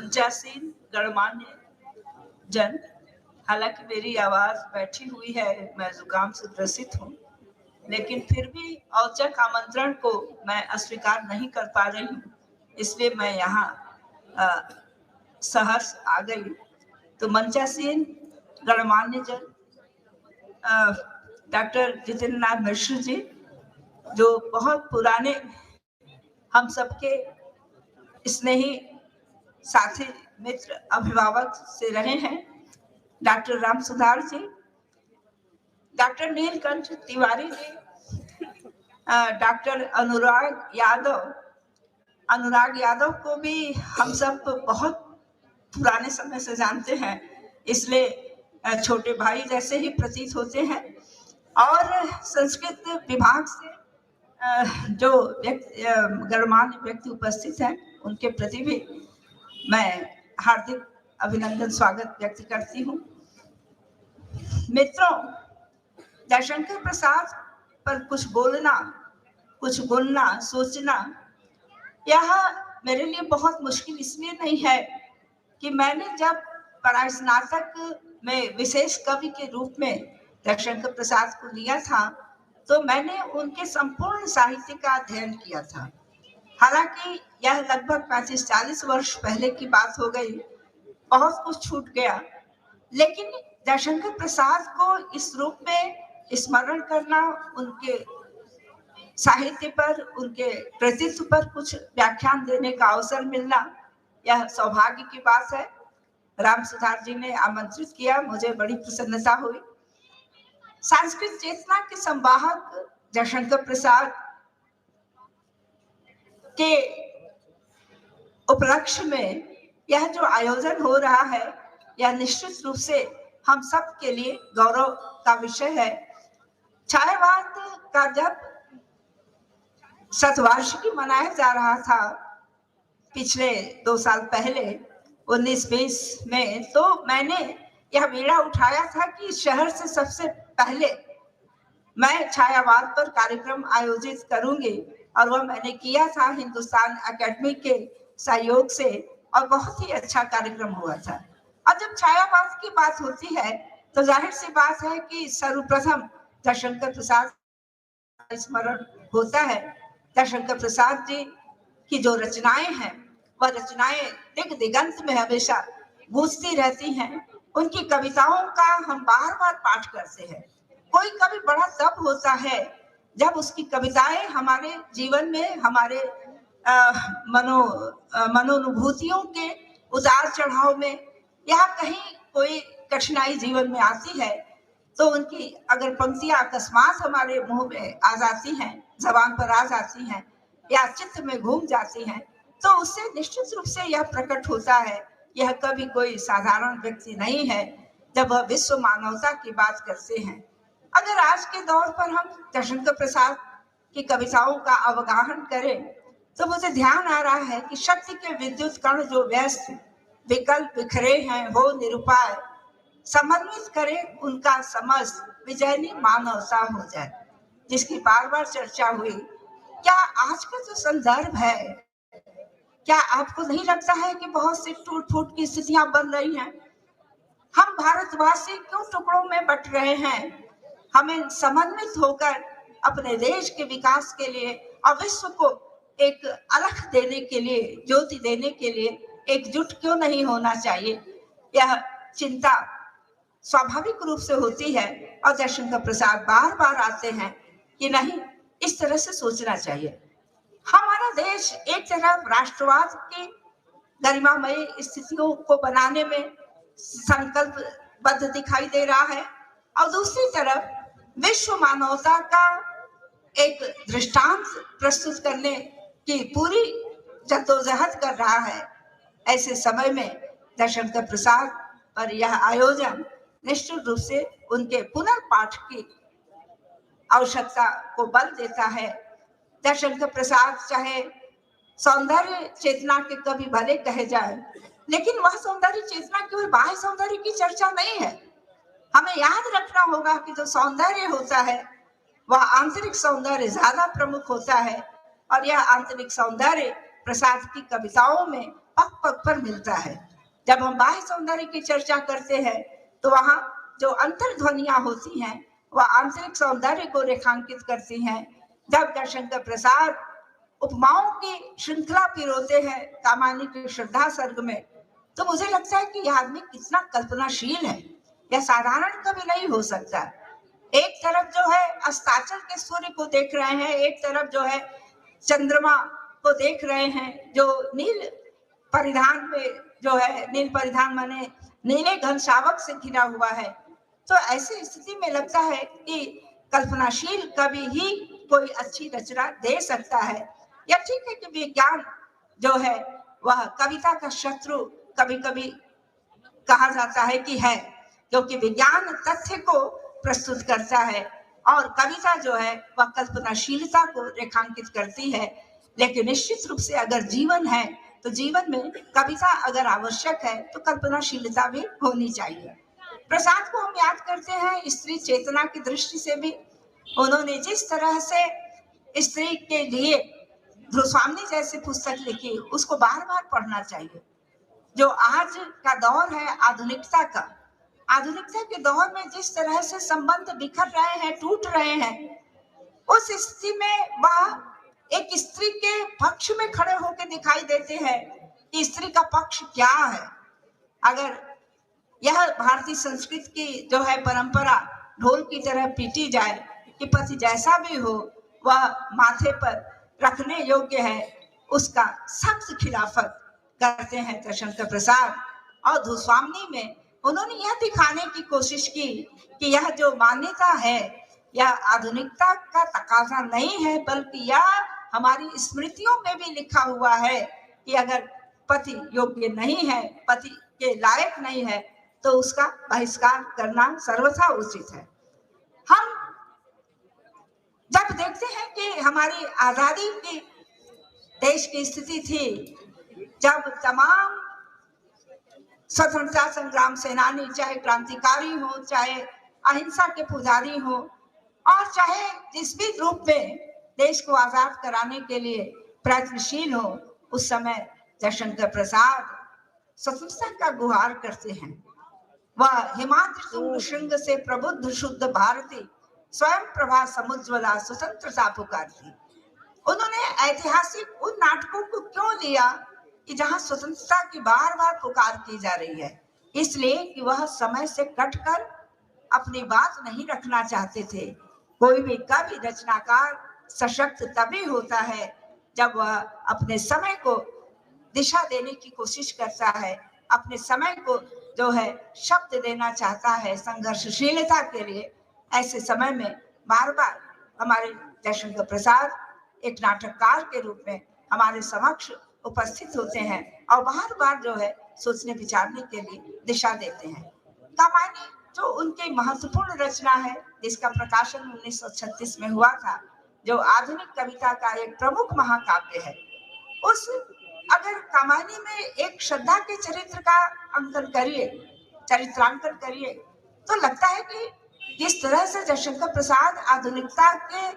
मंचासीन गणमान्य जन, हालांकि मेरी आवाज बैठी हुई है, मैं जुकाम से ग्रसित हूँ, लेकिन फिर भी औचक आमंत्रण को मैं अस्वीकार नहीं कर पा रही हूँ, इसलिए मैं यहाँ सहर्ष आ गई। तो मंचासीन गणमान्य जन, डॉक्टर जितेंद्र नाथ मिश्र जी, जो बहुत पुराने हम सबके स्नेही साथी मित्र अभिभावक से रहे हैं, डॉक्टर राम सुधार जी, डॉक्टर नीलकंठ तिवारी जी, डॉक्टर अनुराग यादव को भी हम सब बहुत पुराने समय से जानते हैं, इसलिए छोटे भाई जैसे ही प्रतीत होते हैं। और संस्कृत विभाग से जो गणमान्य व्यक्ति उपस्थित हैं, उनके प्रति भी मैं हार्दिक अभिनंदन स्वागत व्यक्त करती हूँ। मित्रों, जयशंकर प्रसाद पर कुछ बोलना, कुछ बोलना, सोचना, यह मेरे लिए बहुत मुश्किल इसलिए नहीं है कि मैंने जब परास्नातक में विशेष कवि के रूप में जयशंकर प्रसाद को लिया था, तो मैंने उनके संपूर्ण साहित्य का अध्ययन किया था। हालांकि यह लगभग 35-40 वर्ष पहले की बात हो गई, बहुत कुछ छूट गया, लेकिन जयशंकर प्रसाद को इस रूप में स्मरण करना, उनके साहित्य पर, उनके कृतित्व पर कुछ व्याख्यान देने का अवसर मिलना, यह सौभाग्य की बात है। राम सुधार जी ने आमंत्रित किया, मुझे बड़ी प्रसन्नता हुई। सांस्कृतिक चेतना के संवाहक जयशंकर प्रसाद के उपलक्ष्य में यह जो आयोजन हो रहा है, यह निश्चित रूप से हम सब के लिए गौरव का विषय है। छायावाद का जब शतवार्षिकी मनाया जा रहा था पिछले 2 साल पहले 1920 में, तो मैंने यह बीड़ा उठाया था कि शहर से सबसे पहले मैं छायावाद पर कार्यक्रम आयोजित करूंगी, और वह मैंने किया था हिंदुस्तान एकेडमी के सहयोग से, और बहुत ही अच्छा कार्यक्रम हुआ था। और जब छायावाद की बात होती है तो जाहिर सी बात है कि सर्वप्रथम जयशंकर प्रसाद का स्मरण होता है। जयशंकर प्रसाद जी की जो रचनाएं हैं, वह रचनाएं दिग दिगंत में हमेशा गूंजती रहती हैं। उनकी कविताओं का हम बार बार पाठ करते हैं। कोई कवि बड़ा तब होता है जब उसकी कविताएं हमारे जीवन में, हमारे मनोनुभूतियों के उतार चढ़ाव में, या कहीं कोई कठिनाई जीवन में आती है, तो उनकी अगर पंक्तियां अकस्मात हमारे मुंह में आ जाती हैं, जबान पर आ जाती हैं, या चित्त में घूम जाती हैं, तो उससे निश्चित रूप से यह प्रकट होता है, यह कभी कोई साधारण व्यक्ति नहीं है जब वह विश्व मानवता की बात करते हैं। अगर आज के दौर पर हम जयशंकर प्रसाद की कविताओं का अवगाहन करें, तो मुझे ध्यान आ रहा है कि शक्ति के विद्युत कण जो व्यस्त विकल्प बिखरे हैं, हो निरुपाय, समन्वित करें उनका समस्त, विजयनी मानवता हो जाए, जिसकी बार बार चर्चा हुई। क्या आज का जो संदर्भ है, क्या आपको नहीं लगता है कि बहुत सी टूट फूट की स्थितियां बन रही हैं? हम भारतवासी क्यों टुकड़ों में बट रहे हैं? हमें समन्वित होकर अपने देश के विकास के लिए और विश्व को एक अलख देने के लिए, ज्योति देने के लिए एकजुट क्यों नहीं होना चाहिए? यह चिंता स्वाभाविक रूप से होती है, और जयशंकर प्रसाद बार बार आते हैं कि नहीं, इस तरह से सोचना चाहिए। हमारा देश एक तरफ राष्ट्रवाद की गरिमामय स्थितियों को बनाने में संकल्पबद्ध दिखाई दे रहा है, और दूसरी तरफ विश्व मानवता का एक दृष्टांत प्रस्तुत करने की पूरी जद्दोजहद कर रहा है। ऐसे समय में जयशंकर प्रसाद पर यह आयोजन निश्चित रूप से उनके पुनर्पाठ की आवश्यकता को बल देता है। जयशंकर प्रसाद चाहे सौंदर्य चेतना के कवि भले कहे जाए, लेकिन वह सौंदर्य चेतना केवल बाह्य सौंदर्य की चर्चा नहीं है। हमें याद रखना होगा कि जो सौंदर्य होता है, वह आंतरिक सौंदर्य ज्यादा प्रमुख होता है, और यह आंतरिक सौंदर्य प्रसाद की कविताओं में पग पग पर मिलता है। जब हम बाह्य सौंदर्य की चर्चा करते हैं तो वहां जो अंतर्ध्वनियां होती हैं वह आंतरिक सौंदर्य को रेखांकित करती हैं। जब जयशंकर प्रसाद उपमाओं की श्रृंखला पिरोते हैं कामायनी की श्रद्धा सर्ग में, तो मुझे लगता है कि यह आदमी कितना कल्पनाशील है। यह साधारण कभी नहीं हो सकता। एक तरफ जो है अस्ताचल के सूर्य को देख रहे हैं, एक तरफ जो है चंद्रमा को देख रहे हैं जो नील परिधान में जो है, नील परिधान माने नीले घन शावक से घिरा हुआ है। तो ऐसी स्थिति में लगता है कि कल्पनाशील कवि ही कोई अच्छी रचना दे सकता है। या ठीक है कि विज्ञान जो है वह कविता का शत्रु कभी कभी कहा जाता है कि है, क्योंकि विज्ञान तथ्य को प्रस्तुत करता है और कविता जो है वह कल्पनाशीलता को रेखांकित करती है। लेकिन निश्चित रूप से अगर जीवन है तो जीवन में कविता अगर आवश्यक है तो कल्पनाशीलता भी होनी चाहिए। प्रसाद को हम याद करते हैं स्त्री चेतना की दृष्टि से भी। उन्होंने जिस तरह से स्त्री के लिए ध्रुवस्वामी जैसी पुस्तक लिखी उसको बार बार पढ़ना चाहिए। जो आज का दौर है आधुनिकता का, आधुनिकता के दौर में जिस तरह से संबंध बिखर रहे हैं, टूट रहे हैं, उस स्थिति में वह एक स्त्री के पक्ष में खड़े होकर दिखाई देते हैं कि स्त्री का पक्ष क्या है। अगर यह भारतीय संस्कृति की जो है परंपरा ढोल की तरह पीटी जाए कि पति जैसा भी हो वह माथे पर रखने योग्य है, उसका सख्त खिलाफत करते हैं जयशंकर प्रसाद। और ध्रुवस्वामी में उन्होंने यह दिखाने की कोशिश की कि यह जो मान्यता है यह आधुनिकता का तकाजा नहीं है, बल्कि यह हमारी स्मृतियों में भी लिखा हुआ है कि अगर पति योग्य नहीं है, पति के लायक नहीं है, तो उसका बहिष्कार करना सर्वथा उचित है। हम जब देखते हैं कि हमारी आजादी की देश की स्थिति थी, जब तमाम स्वतंत्रता संग्राम सेनानी, चाहे क्रांतिकारी हो, चाहे अहिंसा के पुजारी हो, और चाहे जिस भी रूप में देश को आजाद कराने के लिए प्रयत्नशील हो, उस समय जयशंकर प्रसाद स्वतंत्रता का गुहार करते हैं। वह हिमाद्रि तुंग श्रृंग से प्रबुद्ध शुद्ध भारती, स्वयं प्रभा समुज्ज्वला स्वतंत्रता पुकारती। उन्होंने ऐतिहासिक उन नाटकों को क्यों लिया कि जहां स्वतंत्रता की बार बार पुकार की जा रही है, इसलिए कि वह समय से कटकर अपनी बात नहीं रखना चाहते थे। कोई भी कवि रचनाकार सशक्त तभी होता है जब वह अपने समय को दिशा देने की कोशिश करता है, अपने समय को जो है शब्द देना चाहता है संघर्षशीलता के लिए। ऐसे समय में बार बार हमारे जयशंकर प्रसाद एक नाटककार के रूप में हमारे समक्ष उपस्थित होते हैं और बार बार जो है सोचने विचारने के लिए दिशा देते हैं। कामायनी जो उनकी महत्वपूर्ण रचना है, जिसका प्रकाशन 1936 में हुआ था, जो आधुनिक कविता का एक प्रमुख महाकाव्य है, उस अगर कामायनी में एक श्रद्धा के चरित्र का अंकन करिए, चरित्रांकन करिए, तो लगता है कि जिस तरह से जयशंकर प्रसाद आधुनिकता के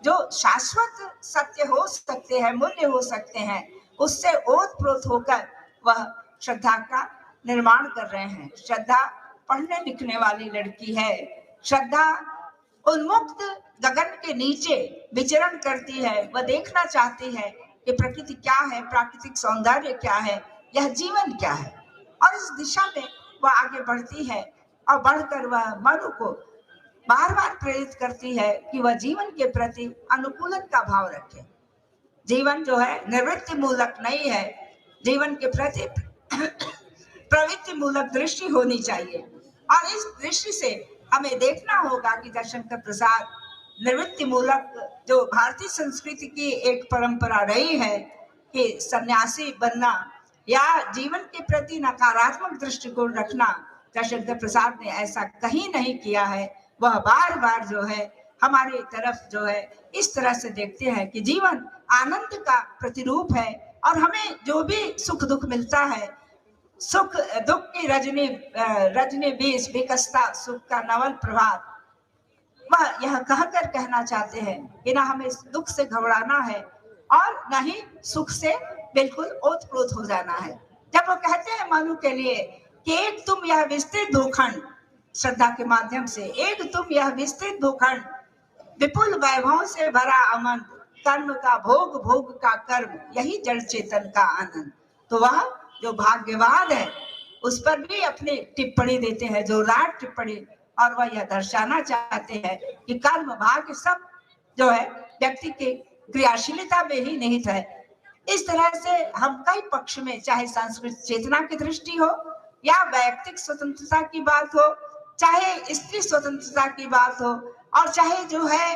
जो शाश्वत सत्य हो सकते हैं, मूल्य हो सकते हैं, उससे ओतप्रोत होकर वह श्रद्धा का निर्माण कर रहे हैं। श्रद्धा पढ़ने लिखने वाली लड़की है, श्रद्धा उन्मुक्त गगन के नीचे विचरण करती है। वह देखना चाहती है कि प्रकृति क्या है, प्राकृतिक सौंदर्य क्या है, यह जीवन क्या है, और इस दिशा में वह आगे बढ़ती है और बढ़कर वह मन को बार बार प्रेरित करती है कि वह जीवन के प्रति अनुकूलन का भाव रखे। जीवन जो है निवृत्ति मूलक नहीं है, जीवन के प्रति प्रवृत्ति मूलक दृष्टि होनी चाहिए। और इस दृष्टि से हमें देखना होगा कि जयशंकर प्रसाद निवृत्ति मूलक जो भारतीय संस्कृति की एक परंपरा रही है कि सन्यासी बनना या जीवन के प्रति नकारात्मक दृष्टिकोण रखना, जयशंकर प्रसाद ने ऐसा कहीं नहीं किया है। वह बार बार जो है हमारी तरफ जो है इस तरह से देखते हैं कि जीवन आनंद का प्रतिरूप है और हमें जो भी सुख दुख मिलता है, सुख दुख की रजनी बीच विकसता सुख का नवल प्रभात, वह यह कहकर कहना चाहते हैं कि ना हमें दुख से घबराना है और न ही सुख से बिल्कुल ओतप्रोत हो जाना है। जब वो कहते हैं मनु के लिए कि एक तुम यह विस्तृत भूखंड, श्रद्धा के माध्यम से, एक तुम यह विस्तृत भूखंड, विपुल वैभव से भरा अमन, कर्म का भोग, भोग का कर्म, यही जड़ चेतन का आनंद। तो वह जो भाग्यवाद है उस पर भी अपनी टिप्पणी देते हैं, जोरदार टिप्पणी, और वह यह दर्शाना चाहते हैं कि कर्म भाग्य सब जो है व्यक्ति की क्रियाशीलता में ही निहित है। इस तरह से हम कई पक्ष में, चाहे सांस्कृतिक चेतना की दृष्टि हो या वैयक्तिक स्वतंत्रता की बात हो, चाहे स्त्री स्वतंत्रता की बात हो, और चाहे जो है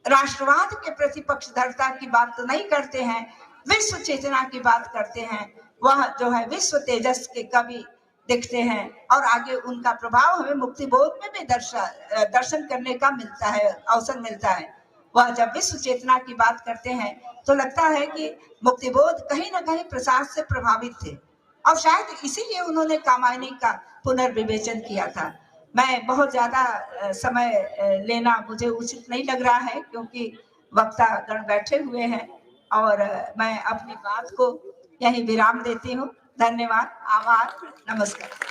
राष्ट्रवाद के प्रति पक्षधरता की बात तो नहीं करते हैं, विश्व चेतना की बात करते हैं। वह जो है विश्व तेजस के कवि दिखते हैं, और आगे उनका प्रभाव हमें मुक्ति बोध में भी दर्शन करने का मिलता है, अवसर मिलता है। वह जब विश्व चेतना की बात करते हैं तो लगता है कि मुक्ति बोध कहीं ना कहीं प्रसाद से प्रभावित थे, और शायद इसीलिए उन्होंने कामायनी का पुनर्विवेचन किया था। मैं बहुत ज्यादा समय लेना मुझे उचित नहीं लग रहा है, क्योंकि वक्ता गण बैठे हुए हैं, और मैं अपनी बात को यहीं विराम देती हूँ। धन्यवाद, आभार, नमस्कार।